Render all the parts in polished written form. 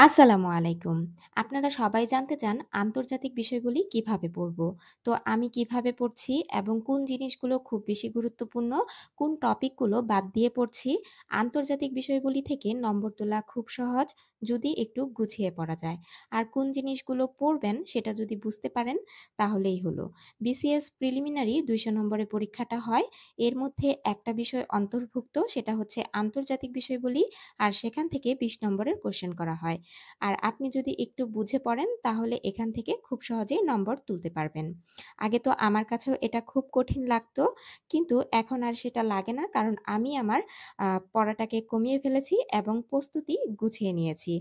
আসসালামু আলাইকুম। আপনারা সবাই জানতে চান আন্তর্জাতিক বিষয়গুলি কিভাবে পড়ব। তো আমি কিভাবে পড়ছি এবং কোন জিনিসগুলো খুব বেশি গুরুত্বপূর্ণ, কোন টপিকগুলো বাদ দিয়ে পড়ছি। আন্তর্জাতিক বিষয়গুলি থেকে নম্বর তোলা খুব সহজ যদি একটু গুছিয়ে পড়া যায়। আর কোন জিনিসগুলো পড়বেন সেটা যদি বুঝতে পারেন তাহলেই হলো। বিসিএস প্রিলিমিনারি ২০০ নম্বরের পরীক্ষাটা হয়। এর মধ্যে একটা বিষয় অন্তর্ভুক্ত সেটা হচ্ছে আন্তর্জাতিক বিষয়গুলি আর সেখান থেকে ২০ নম্বরের কোয়েশ্চেন করা হয়। আর আপনি যদি একটু বুঝে পড়েন তাহলে এখান থেকে খুব সহজেই নম্বর তুলতে পারবেন। আগে তো আমার কাছেও এটা খুব কঠিন লাগতো। কিন্তু এখন আর সেটা লাগে না। কারণ আমি আমার পড়াটাকে কমিয়ে ফেলেছি এবং প্রস্তুতি গুছিয়ে নিয়েছি।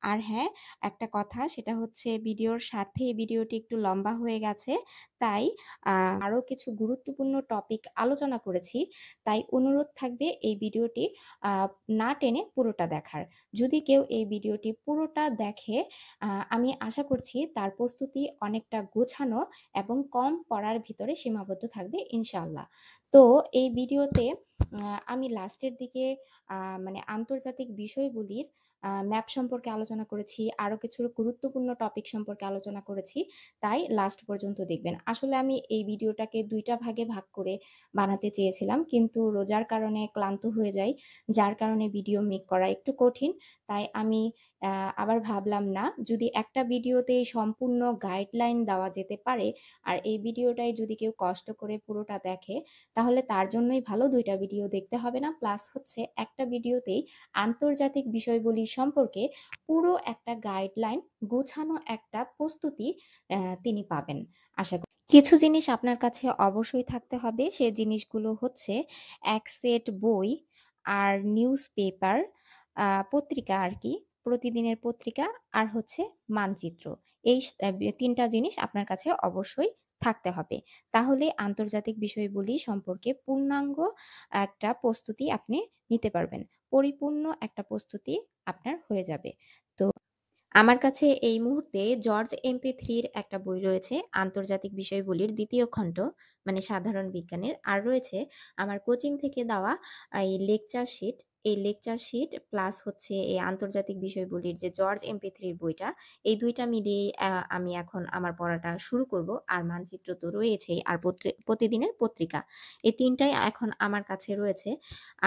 আর হ্যাঁ, একটা কথা সেটা হচ্ছে ভিডিওর স্বার্থে এই ভিডিওটি একটু লম্বা হয়ে গেছে। তাই আ আরো কিছু গুরুত্বপূর্ণ টপিক আলোচনা করেছি। তাই অনুরোধ থাকবে এই ভিডিওটি আ না টেনে পুরোটা দেখার। যদি কেউ এই ভিডিওটি পুরোটা দেখে, আমি আশা করছি তার প্রস্তুতি অনেকটা গোছানো এবং কম পড়ার ভিতরে সীমাবদ্ধ থাকবে ইনশাআল্লাহ। তো এই ভিডিওতে আমি লাস্টের দিকে আ মানে আন্তর্জাতিক বিষয়গুলির ম্যাপ সম্পর্কে আলোচনা করেছি, আরো কিছু গুরুত্বপূর্ণ টপিক সম্পর্কে আলোচনা করেছি। তাই লাস্ট পর্যন্ত দেখবেন। আসলে আমি এই ভিডিওটাকে ২ টা ভাগে ভাগ করে বানাতে চেয়েছিলাম। কিন্তু রোজার কারণে ক্লান্ত হয়ে যাই। যার কারণে ভিডিও মেক করা একটু কঠিন। তাই আমি আ আবার ভাবলাম না, যদি একটা ভিডিওতেই সম্পূর্ণ গাইডলাইন দেওয়া যেতে পারে, আর এই ভিডিওটাই যদি কেউ কষ্ট করে পুরোটা দেখে, তাহলে তার জন্যই ভালো ২ টা ভিডিও দেখতে হবে না। প্লাস হচ্ছে একটা ভিডিওতেই আন্তর্জাতিক বিষয়গুলি সম্পর্কে পুরো একটা গাইডলাইন, গুছানো একটা প্রস্তুতি তিনি পাবেন আশা করি। কিছু জিনিস আপনার কাছে অবশ্যই থাকতে হবে। সে জিনিসগুলো হচ্ছে ১ সেট বই আর নিউজ পেপার, পত্রিকা আরকি, প্রতিদিনের পত্রিকা আর হচ্ছে মানচিত্র। এই ৩ টা জিনিস আপনার কাছে অবশ্যই থাকতে হবে। তাহলে আন্তর্জাতিক বিষয়গুলি সম্পর্কে পূর্ণাঙ্গ একটা প্রস্তুতি আপনি নিতে পারবেন। পরিপূর্ণ একটা প্রস্তুতি আপনার হয়ে যাবে। তো আমার কাছে এই মুহূর্তে জর্জ এমপি3 র একটা বই রয়েছে, আন্তর্জাতিক বিষয়গুলির ২য় খণ্ড, মানে সাধারণ বিজ্ঞানের। আর রয়েছে আমার কোচিং থেকে দেওয়া এই লেকচার শিট। এই লেকচার শিট প্লাস হচ্ছে এই আন্তর্জাতিক বিষয়গুলির যে জর্জ এমপি3 র বইটা, এই ২ টা মিলিয়েই আমি এখন আমার পড়াটা শুরু করব। আর মানচিত্র তো রয়েছেই, আর প্রতিদিনের পত্রিকা। এই ৩ টাই এখন আমার কাছে রয়েছে।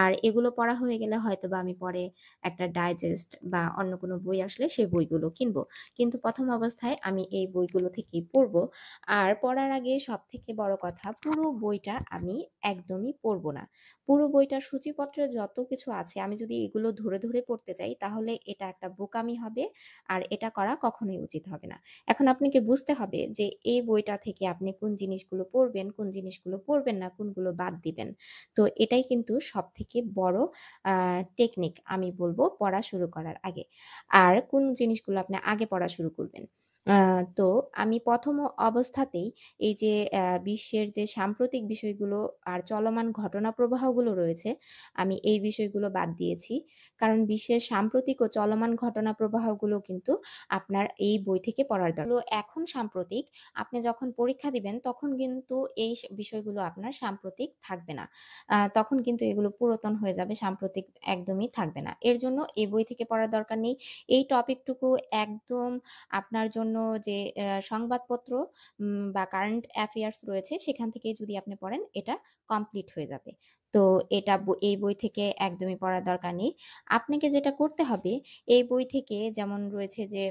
আর এগুলো পড়া হয়ে গেলে হয়তোবা আমি পরে একটা ডাইজেস্ট বা অন্য কোনো বই আসলে সেই বইগুলো কিনবো। কিন্তু ১ম অবস্থায় আমি এই বইগুলো থেকেই পড়বো। আর পড়ার আগে সবথেকে বড় কথা, পুরো বইটা আমি একদমই পড়বো না। পুরো বইটার সূচিপত্রে যত কিছু আছে আমি যদি এগুলো ধরে, ধরে পড়তে যাই তাহলে এটা একটা বোকামি হবে। আর এটা করা কখনোই উচিত হবে না। এখন আপনাকে বুঝতে হবে যে এই বইটা থেকে আপনি কোন জিনিসগুলো পড়বেন, কোন জিনিসগুলো পড়বেন না, কোনগুলো বাদ দিবেন। তো এটাই কিন্তু সবথেকে বড় আ টেকনিক আমি বলব পড়া শুরু করার আগে। আর কোন জিনিসগুলো আপনি আগে পড়া শুরু করবেন। আ তো আমি ১ম অবস্থাতেই এই যে বিশ্বের যে সাম্প্রতিক বিষয়গুলো আর চলমান ঘটনা প্রবাহগুলো রয়েছে, আমি এই বিষয়গুলো বাদ দিয়েছি। কারণ বিশ্বের সাম্প্রতিক ও চলমান ঘটনা প্রবাহগুলো কিন্তু আপনার এই বই থেকে পড়ার এখন সাম্প্রতিক, আপনি যখন পরীক্ষা দিবেন তখন কিন্তু এই বিষয়গুলো আপনার সাম্প্রতিক থাকবে না। তখন কিন্তু এগুলো পুরাতন হয়ে যাবে, সাম্প্রতিক একদমই থাকবে না। এর জন্য এই বই থেকে পড়ার দরকার নেই। এই টপিকটুকু একদম আপনার জন্য যে সংবাদপত্র বা কারেন্ট অ্যাফেয়ার্স রয়েছে সেখান থেকেই যদি আপনি পড়েন এটা কমপ্লিট হয়ে যাবে। তো এটা এই বই থেকে একদমই পড়ার দরকার নেই। আপনাকে যেটা করতে হবে, এই বই থেকে যেমন রয়েছে যে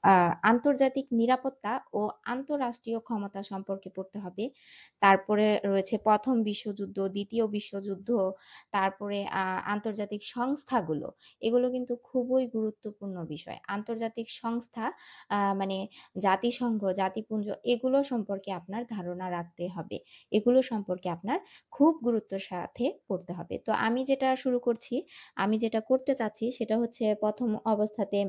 আ আন্তর্জাতিক নিরাপত্তা ও আন্তঃরাষ্ট্রীয় ক্ষমতা সম্পর্কে পড়তে হবে। তারপরে রয়েছে ১ম বিশ্বযুদ্ধ, ২য় বিশ্বযুদ্ধ, তারপরে আন্তর্জাতিক সংস্থাগুলো। এগুলো কিন্তু খুবই গুরুত্বপূর্ণ বিষয়। আন্তর্জাতিক সংস্থা মানে জাতিসংঘ, জাতিপুঞ্জ, এগুলো সম্পর্কে আপনার ধারণা রাখতে হবে। এগুলো সম্পর্কে আপনার খুব গুরুত্বের সাথে পড়তে হবে। তো আমি যেটা শুরু করছি, আমি যেটা করতে চাচ্ছি সেটা হচ্ছে ১ম অবস্থাতে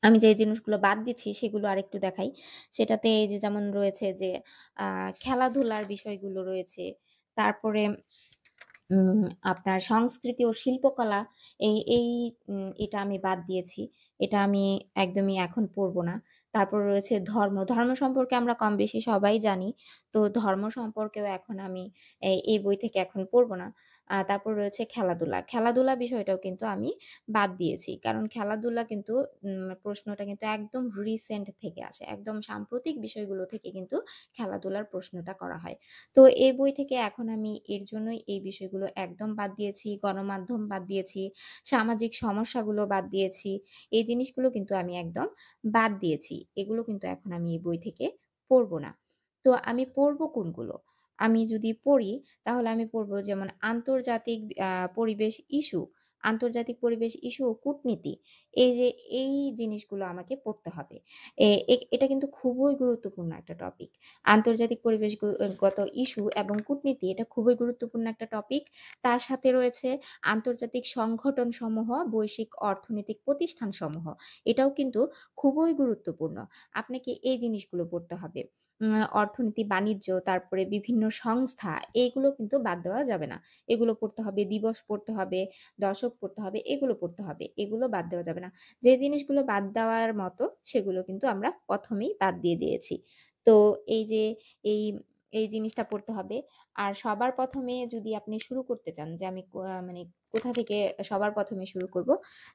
আমি যে জিনিসগুলো বাদ দিচ্ছি সেগুলো আরেকটু দেখাই। সেটাতে এই যে যেমন রয়েছে যে আ খেলাধুলার বিষয়গুলো রয়েছে। তারপরে উম আপনার সংস্কৃতি ও শিল্পকলা, এই এটা আমি বাদ দিয়েছি। এটা আমি একদমই এখন পড়ব না। তারপর রয়েছে ধর্ম। ধর্ম সম্পর্কে আমরা কম বেশি সবাই জানি। তো ধর্ম সম্পর্কেও এখন আমি এই বই থেকে এখন পড়ব না। তারপর রয়েছে খেলাধুলা। খেলাধুলা বিষয়টাও কিন্তু আমি বাদ দিয়েছি। কারণ খেলাধুলা কিন্তু প্রশ্নটা কিন্তু একদম রিসেন্ট থেকে আসে। একদম সাম্প্রতিক বিষয়গুলো থেকে কিন্তু খেলাধুলার প্রশ্নটা করা হয়। তো এই বই থেকে এখন আমি এর জন্যই এই বিষয়গুলো একদম বাদ দিয়েছি। গণমাধ্যম বাদ দিয়েছি। সামাজিক সমস্যাগুলো বাদ দিয়েছি। এই জিনিসগুলো কিন্তু আমি একদম বাদ দিয়েছি। এগুলো কিন্তু এখন আমি এই বই থেকে পড়ব না। তো আমি পড়ব কোনগুলো? আমি যদি পড়ি তাহলে আমি পড়ব যেমন আন্তর্জাতিক পরিবেশ ইস্যু, আন্তর্জাতিক পরিবেশ ইস্যু ও কূটনীতি। এই জিনিসগুলো আমাকে পড়তে হবে। এটা কিন্তু খুবই গুরুত্বপূর্ণ একটা টপিক। আন্তর্জাতিক পরিবেশ গত ইস্যু এবং কূটনীতি এটা খুবই গুরুত্বপূর্ণ একটা টপিক। তার সাথে রয়েছে আন্তর্জাতিক সংগঠনসমূহ, বৈশ্বিক অর্থনৈতিক প্রতিষ্ঠানসমূহ। এটাও কিন্তু খুবই গুরুত্বপূর্ণ। আপনাকে এই জিনিসগুলো পড়তে হবে। অর্থনীতি, বাণিজ্য, তারপরে বিভিন্ন সংস্থা এইগুলো কিন্তু বাদ দেওয়া যাবে না। এগুলো পড়তে হবে, দিবস পড়তে হবে, দশক পড়তে হবে, এগুলো পড়তে হবে। এগুলো বাদ দেওয়া যাবে না। যে জিনিসগুলো বাদ দেওয়ার মতো সেগুলো কিন্তু আমরা ১ম এই বাদ দিয়ে দিয়েছি। তো এই যে এই, এই জিনিসটা পড়তে হবে। আর সবার ১ম এ যদি আপনি শুরু করতে চান যে আমি মানে কোথা থেকে সবার ১ম এ শুরু করব।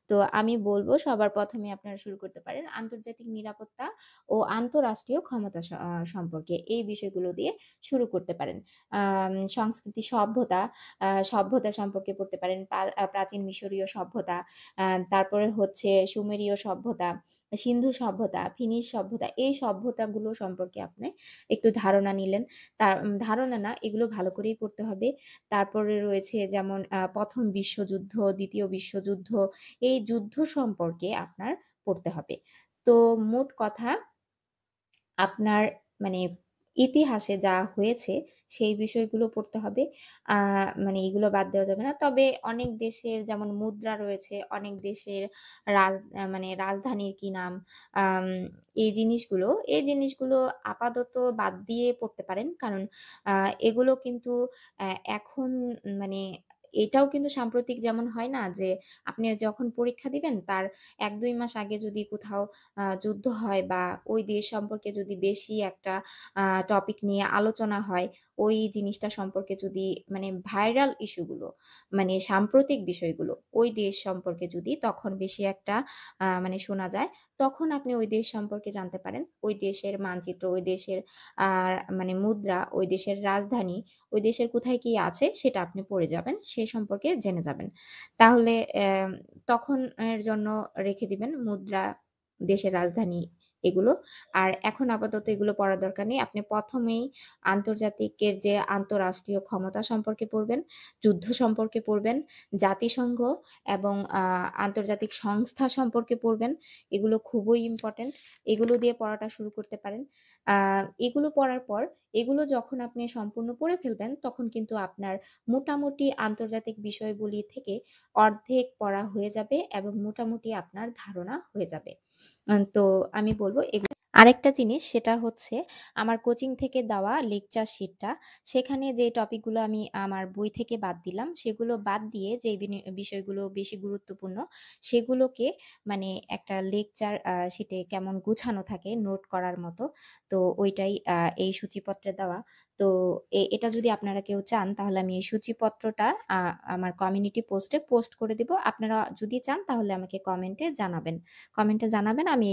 তো আমি বলব সবার ১ম এ আপনারা শুরু করতে পারেন আন্তর্জাতিক নিরাপত্তা ও আন্তঃরাষ্ট্রীয় ক্ষমতা সম্পর্কে। এই বিষয়গুলো দিয়ে শুরু করতে পারেন। সংস্কৃতি সভ্যতা সম্পর্কে পড়তে পারেন। প্রাচীন মিশরীয় সভ্যতা, তারপরে হচ্ছে সুমেরীয় সভ্যতা, সিন্ধু সভ্যতা, ফিনিশ সভ্যতা। এই সভ্যতাগুলো সম্পর্কে আপনি একটু ধারণা নিলেন। ধারণা না এগুলো ভালো করেই পড়তে হবে। তারপরে রয়েছে যেমন ১ম বিশ্বযুদ্ধ, ২য় বিশ্বযুদ্ধ, এই যুদ্ধ সম্পর্কে আপনার পড়তে হবে। তো মোট কথা আপনার মানে ইতিহাসে যা হয়েছে সেই বিষয়গুলো পড়তে হবে। আ মানে এগুলো বাদ দেওয়া যাবে না। তবে অনেক দেশের যেমন মুদ্রা রয়েছে, অনেক দেশের মানে রাজধানীর কি নাম, আম এই জিনিসগুলো আপাতত বাদ দিয়ে পড়তে পারেন। কারণ আ এগুলো কিন্তু এখন মানে এটাও কিন্তু সাম্প্রতিক যেমন হয় না যে আপনি যখন পরীক্ষা দিবেন তার ১-২ মাস আগে যদি কোথাও যুদ্ধ হয় বা ওই দেশ সম্পর্কে যদি বেশি একটা টপিক নিয়ে আলোচনা হয়, ওই জিনিসটা সম্পর্কে যদি মানে ভাইরাল ইস্যু গুলো মানে সাম্প্রতিক বিষয়গুলো ওই দেশ সম্পর্কে যদি তখন বেশি একটা মানে শোনা যায়, তখন আপনি ওই দেশ সম্পর্কে জানতে পারেন। ওই দেশের মানচিত্র, ওই দেশের আ মানে মুদ্রা, ওই দেশের রাজধানী, ওই দেশের কোথায় কি আছে সেটা আপনি পড়ে যাবেন। সে সম্পর্কে জেনে যাবেন। তাহলে তখন এর জন্য রেখে দিবেন মুদ্রা, দেশের রাজধানী এগুলো। আর এখন আপাতত এগুলো পড়ার দরকার নেই। আপনি ১ম এই আন্তর্জাতিকের যে আন্তঃরাষ্ট্রীয় ক্ষমতা সম্পর্কে পড়বেন, যুদ্ধ সম্পর্কে পড়বেন, জাতিসংঘ এবং আন্তর্জাতিক সংস্থা সম্পর্কে পড়বেন। এগুলো খুবই ইম্পোর্টেন্ট। এগুলো দিয়ে পড়াটা শুরু করতে পারেন। আ এগুলো পড়ার পর এগুলো যখন আপনি সম্পূর্ণ পড়ে ফেলবেন, তখন কিন্তু আপনার মোটামুটি আন্তর্জাতিক বিষয়গুলি থেকে অর্ধেক পড়া হয়ে যাবে এবং মোটামুটি আপনার ধারণা হয়ে যাবে। তো আমি বলব আরেকটা জিনিস সেটা হচ্ছে আমার কোচিং থেকে দেওয়া লেকচার শিটটা, সেখানে যে টপিকগুলো আমি আমার বই থেকে বাদ দিলাম, সেগুলো বাদ দিয়ে যেই বিষয়গুলো বেশি গুরুত্বপূর্ণ সেগুলোকে মানে একটা লেকচার শিটে কেমন গুছানো থাকে নোট করার মতো। তো ওইটাই এই সূচিপত্রে দেওয়া। তো এটা যদি আপনারা কেউ চান তাহলে আমি এই সূচিপত্রটা আ আমার কমিউনিটি পোস্টে পোস্ট করে দিব। আপনারা যদি চান তাহলে আমাকে কমেন্টে জানাবেন আমি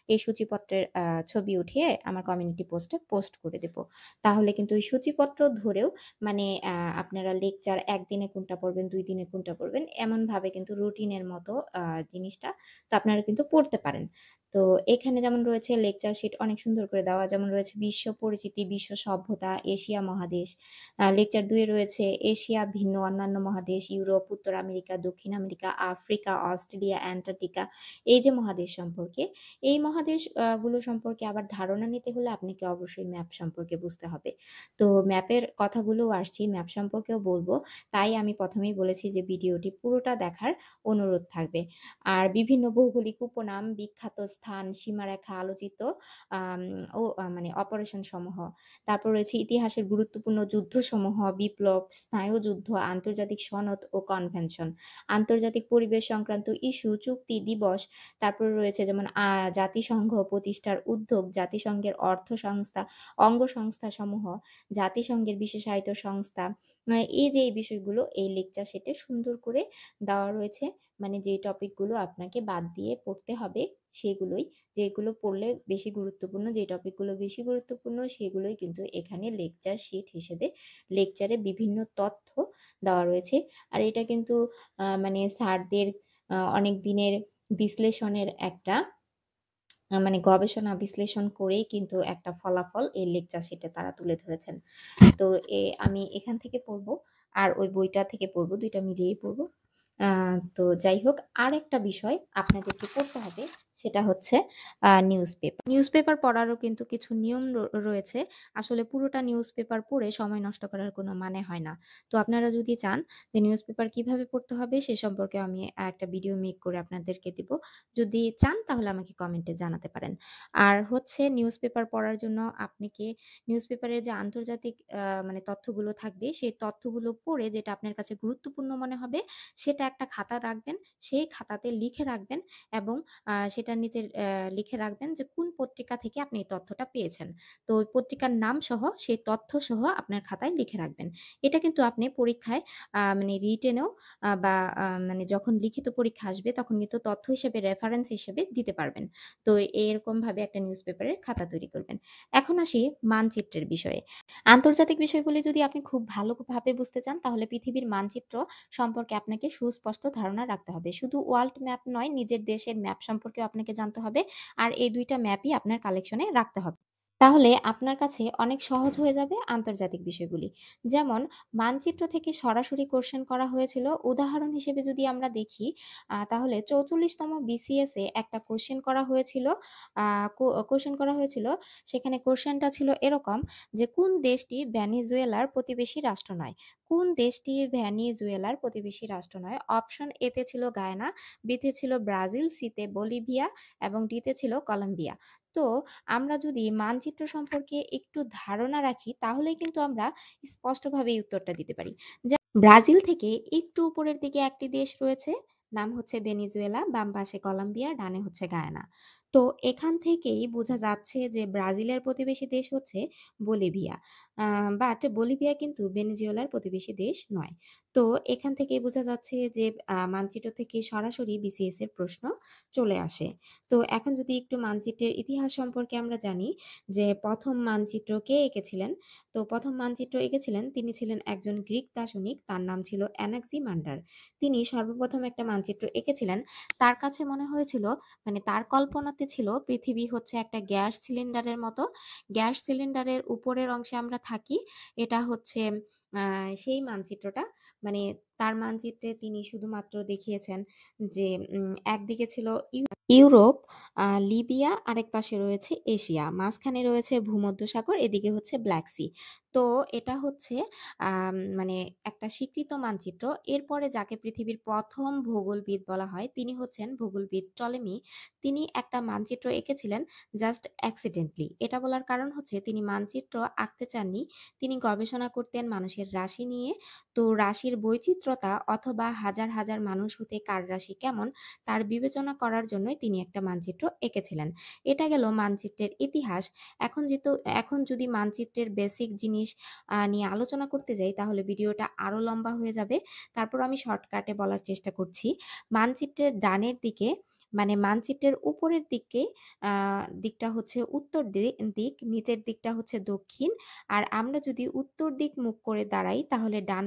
এই সূচিপত্রের ছবি উঠিয়ে আমার কমিউনিটি পোস্টে পোস্ট করে দেব। তাহলে কিন্তু ওই সূচিপত্র ধরেও মানে আপনারা লেকচার ১ দিনে কোনটা পড়বেন, ২ দিনে কোনটা পড়বেন এমনভাবে কিন্তু রুটিনের মতো জিনিসটা তো আপনারা কিন্তু পড়তে পারেন। তো এখানে যেমন রয়েছে লেকচার শিট অনেক সুন্দর করে দেওয়া। যেমন রয়েছে বিশ্ব পরিচিতি, বিশ্ব সভ্যতা, এশিয়া মহাদেশ। লেকচার ২ এ রয়েছে এশিয়া ভিন্ন অন্যান্য মহাদেশ, ইউরোপ, উত্তর আমেরিকা, দক্ষিণ আমেরিকা, আফ্রিকা, অস্ট্রেলিয়া, অ্যান্টার্কটিকা এই যে মহাদেশ সম্পর্কে, এই মহাদেশ গুলো সম্পর্কে আবার ধারণা নিতে হলে আপনাকে অবশ্যই ম্যাপ সম্পর্কে বুঝতে হবে। তো ম্যাপের কথাগুলোও আসছি, ম্যাপ সম্পর্কেও বলব। তাই আমি ১ম এই বলেছি যে ভিডিওটি পুরোটা দেখার অনুরোধ থাকবে। আর বিভিন্ন ভৌগোলিক উপনাম, বিখ্যাত অবস্থান, সীমারেখা আলোচিত আম ও মানে অপারেশন সমূহ। তারপর রয়েছে ইতিহাসের গুরুত্বপূর্ণ যুদ্ধসমূহ, বিপ্লব, স্নায়ুযুদ্ধ, আন্তর্জাতিক সনদ ও কনভেনশন, আন্তর্জাতিক পরিবেশ সংক্রান্ত ইস্যু, চুক্তি, দিবস। তারপরে রয়েছে যেমন জাতিসংঘ প্রতিষ্ঠার উদ্যোগ, জাতিসংঘের অর্থ সংস্থা, অঙ্গ সংস্থাসমূহ, জাতিসংঘের বিশেষায়িত সংস্থা। এই যে এই বিষয়গুলো এই লেকচার শিটে সুন্দর করে দেওয়া রয়েছে। মানে যে টপিকগুলো আপনাকে বাদ দিয়ে পড়তে হবে সেগুলোই। যেগুলো পড়লে বেশি গুরুত্বপূর্ণ, যে টপিকগুলো বেশি গুরুত্বপূর্ণ সেগুলোই কিন্তু এখানে লেকচার শিট হিসেবে লেকচারে বিভিন্ন তথ্য দেওয়া রয়েছে। আর এটা কিন্তু মানে স্যারদের অনেক দিনের বিশ্লেষণের একটা মানে গবেষণা বিশ্লেষণ করেই কিন্তু একটা ফলাফল এই লেকচার শিটে তারা তুলে ধরেছেন। তো আমি এখান থেকে পড়বো আর ওই বইটা থেকে পড়বো, ২ টা মিলিয়েই পড়বো। আ তো যাই হোক, আরেকটা বিষয় আপনাদেরকে পড়তে হবে সেটা হচ্ছে নিউজপেপার। নিউজপেপার পড়ারও কিন্তু কিছু নিয়ম রয়েছে। আসলে পুরোটা নিউজপেপার পড়ে সময় নষ্ট করার কোনো মানে হয় না। তো আপনারা যদি চান যে নিউজপেপার কিভাবে পড়তে হবে সে সম্পর্কে আমি একটা ভিডিও মেক করে আপনাদেরকে দিব। যদি চান তাহলে আমাকে কমেন্টে জানাতে পারেন। আর হচ্ছে নিউজপেপার পড়ার জন্য আপনাকে নিউজপেপারের যে আন্তর্জাতিক মানে তথ্যগুলো থাকবে, সেই তথ্যগুলো পড়ে যেটা আপনার কাছে গুরুত্বপূর্ণ মনে হবে, সেটা একটা খাতা রাখবেন। সেই খাতাতে লিখে রাখবেন এবং সেটার নিচে লিখে রাখবেন যে কোন পত্রিকা থেকে আপনি এই তথ্যটা পেয়েছেন। তো ওই পত্রিকার নাম সহ, সেই তথ্য সহ আপনার খাতায় লিখে রাখবেন। এটা কিন্তু আপনি পরীক্ষায় মানে রিটেনেও বা মানে যখন লিখিত পরীক্ষা আসবে তখন কিন্তু তথ্য হিসেবে রেফারেন্স হিসেবে দিতে পারবেন। তো এরকমভাবে একটা নিউজপেপারের খাতা তৈরি করবেন। এখন আসি মানচিত্রের বিষয়ে। আন্তর্জাতিক বিষয়গুলি যদি আপনি খুব ভালোভাবে বুঝতে চান তাহলে পৃথিবীর মানচিত্র সম্পর্কে আপনাকে সুস্পষ্ট ধারণা রাখতে হবে। শুধু ওয়ার্ল্ড ম্যাপ নয়, নিজের দেশের ম্যাপ সম্পর্কেও আপনাকে জানতে হবে। আর এই ২ টা ম্যাপই আপনার কালেকশনে রাখতে হবে। তাহলে আপনার কাছে অনেক সহজ হয়ে যাবে আন্তর্জাতিক বিষয়গুলি। যেমন মানচিত্র থেকে সরাসরি কোয়েশ্চেন করা হয়েছিল। উদাহরণ হিসেবে যদি আমরা দেখি তাহলে ৪৪তম বিসিএস এ একটা কোয়েশ্চেন করা হয়েছিল। আ কোয়েশ্চেন করা হয়েছিল। সেখানে কোয়েশ্চেনটা ছিল এরকম যে, কোন দেশটি ভেনেজুয়েলার প্রতিবেশী রাষ্ট্র নয়? কোন দেশটি ভেনেজুয়েলার প্রতিবেশী রাষ্ট্র নয়? অপশন এ তে ছিল গায়ানা, বি তে ছিল ব্রাজিল, সি তে বলিভিয়া এবং ডি তে ছিল কলম্বিয়া। তো আমরা যদি মানচিত্র সম্পর্কে একটু ধারণা রাখি তাহলেই কিন্তু আমরা স্পষ্টভাবে এই উত্তরটা দিতে পারি। ব্রাজিল থেকে একটু উপরের দিকে একটি দেশ রয়েছে, নাম হচ্ছে ভেনেজুয়েলা, বাম পাশে কলম্বিয়া, ডানে হচ্ছে গায়ানা। তো এখান থেকেই বোঝা যাচ্ছে যে ব্রাজিলের প্রতিবেশী দেশ হচ্ছে বলিভিয়া। বাট বলিভিয়া কিন্তু ভেনেজুয়েলার প্রতিবেশী দেশ নয়। তো এখান থেকেই বোঝা যাচ্ছে যে মানচিত্র থেকে সরাসরি বিসিএস এর প্রশ্ন চলে আসে। তো এখন যদি একটু মানচিত্রের ইতিহাস সম্পর্কে আমরা জানি যে ১ম মানচিত্র কে এঁকেছিলেন? তো ১ম মানচিত্র এঁকেছিলেন তিনি ছিলেন একজন গ্রিক দার্শনিক। তার নাম ছিল অ্যানাক্সিমান্ডার। তিনি সর্বপ্রথম একটা মানচিত্র এঁকেছিলেন। তার কাছে মনে হয়েছিল মানে তার কল্পনাতে ছিল পৃথিবী হচ্ছে একটা গ্যাস সিলিন্ডারের মতো। গ্যাস সিলিন্ডারের উপরের অংশে আমরা থাকি। এটা হচ্ছে আ সেই মানচিত্রটা। মানে তার মানচিত্রে তিনি শুধুমাত্র দেখিয়েছেন যে একদিকে ছিল ইউরোপ, লিবিয়া, আরেক পাশে রয়েছে এশিয়া। মাঝখানে রয়েছে ভূমধ্যসাগর, এদিকে হচ্ছে ব্ল্যাক সি। তো এটা হচ্ছে মানে একটা স্বীকৃত মানচিত্র। এরপরে যাকে পৃথিবীর ১ম ভূগোলবিদ বলা হয়, তিনি হচ্ছেন ভূগোলবিদ টলেমি। তিনি একটা মানচিত্র এঁকেছিলেন জাস্ট অ্যাক্সিডেন্টালি। এটা বলার কারণ হচ্ছে তিনি মানচিত্র আঁকতে চাননি। তিনি গবেষণা করতেন মানুষের রাশি নিয়ে। তো রাশির বৈচিত্র্যতা অথবা হাজার, হাজার মানুষ হতে কার রাশি কেমন তার বিবেচনা করার জন্যই তিনি একটা মানচিত্র এঁকেছিলেন। এটা গেল মানচিত্রের ইতিহাস। এখন যদি মানচিত্রের বেসিক জিনিস নিয়ে আলোচনা করতে যাই তাহলে ভিডিওটা আরো লম্বা হয়ে যাবে। তারপর আমি শর্টকাটে বলার চেষ্টা করছি। মানচিত্রের ডানের দিকে মানে মানচিত্রের উপরের আ দিকটা হচ্ছে উত্তর দিক, নিচের দিকটা হচ্ছে দক্ষিণ। আর আমরা যদি উত্তর দিক মুখ করে দাঁড়াই তাহলে ডান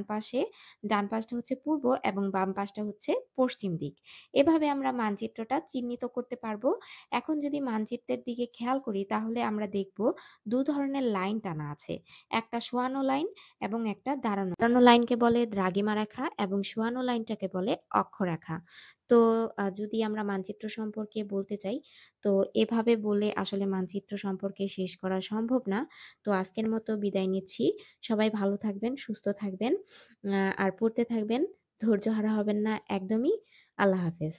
পাশটা হচ্ছে পূর্ব এবং বাম পাশটা হচ্ছে পশ্চিম দিক। এভাবে আমরা মানচিত্রটা চিহ্নিত করতে পারবো। এখন যদি মানচিত্রের দিকে খেয়াল করি তাহলে আমরা দেখব ২ ধরনের লাইন টানা আছে। একটা শোয়ানো লাইন এবং একটা দাঁড়ানো। দাঁড়ানো লাইনকে বলে দ্রাঘিমা রেখা এবং শোয়ানো লাইনটাকে বলে অক্ষরেখা। তো যদি আমরা মানচিত্র সম্পর্কে বলতে চাই, তো এভাবে বলে আসলে মানচিত্র সম্পর্কে শেষ করা সম্ভব না। তো আজকের মতো বিদায় নিচ্ছি। সবাই ভালো থাকবেন, সুস্থ থাকবেন। আর পড়তে থাকবেন। ধৈর্য হারা হবেন না একদমই। আল্লাহ হাফেজ।